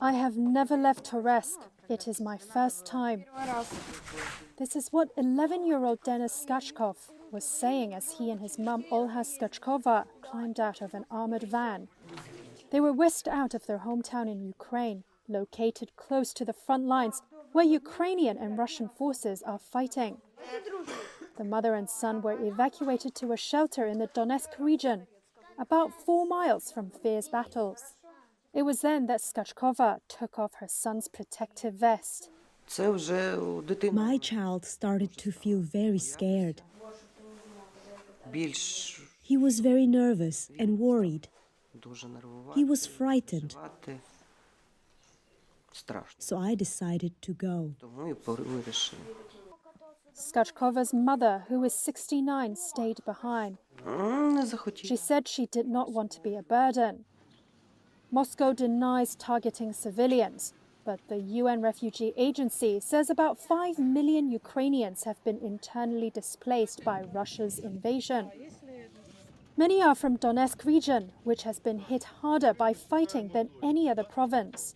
I have never left Toretsk. It is my first time. This is what 11-year-old Denis Skachkov was saying as he and his mum Olha Skachkova climbed out of an armored van. They were whisked out of their hometown in Ukraine, located close to the front lines where Ukrainian and Russian forces are fighting. The mother and son were evacuated to a shelter in the Donetsk region, about 4 miles from fierce battles. It was then that Skachkova took off her son's protective vest. My child started to feel very scared. He was very nervous and worried. He was frightened. So I decided to go. Skachkova's mother, who is 69, stayed behind. She said she did not want to be a burden. Moscow denies targeting civilians, but the UN Refugee Agency says about 5 million Ukrainians have been internally displaced by Russia's invasion. Many are from Donetsk region, which has been hit harder by fighting than any other province.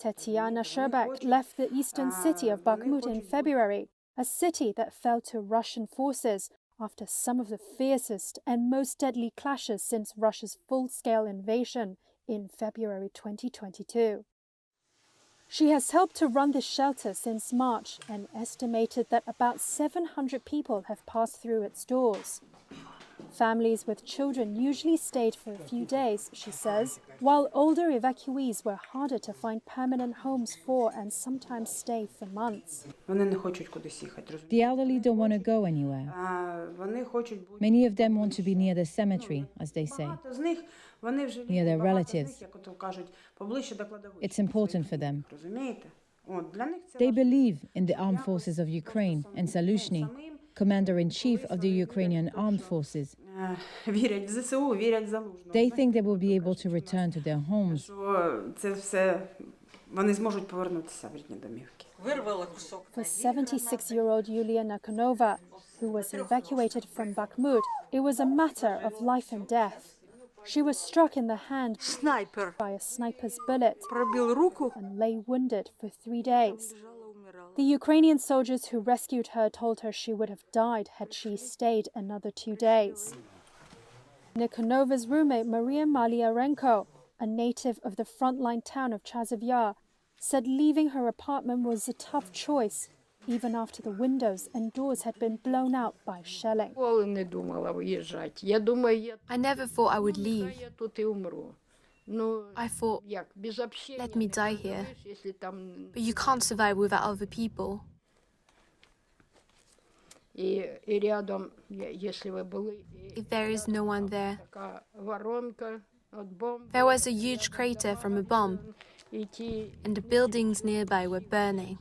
Tetiana Sherbak left the eastern city of Bakhmut in February, a city that fell to Russian forces after some of the fiercest and most deadly clashes since Russia's full-scale invasion in February 2022. She has helped to run this shelter since March and estimated that about 700 people have passed through its doors. Families with children usually stayed for a few days, she says, while older evacuees were harder to find permanent homes for and sometimes stay for months. The elderly don't want to go anywhere. Many of them want to be near the cemetery, as they say, near their relatives. It's important for them. They believe in the armed forces of Ukraine and Zaluzhny, Commander-in-Chief of the Ukrainian Armed Forces. They think they will be able to return to their homes. For 76-year-old Yulia Nakonova, who was evacuated from Bakhmut, it was a matter of life and death. She was struck in the hand by a sniper's bullet and lay wounded for 3 days. The Ukrainian soldiers who rescued her told her she would have died had she stayed another 2 days. Nikonova's roommate Maria Malyarenko, a native of the frontline town of Chazov Yar, said leaving her apartment was a tough choice, even after the windows and doors had been blown out by shelling. I never thought I would leave. I thought, let me die here. But you can't survive without other people. If there is no one there. There was a huge crater from a bomb, and the buildings nearby were burning.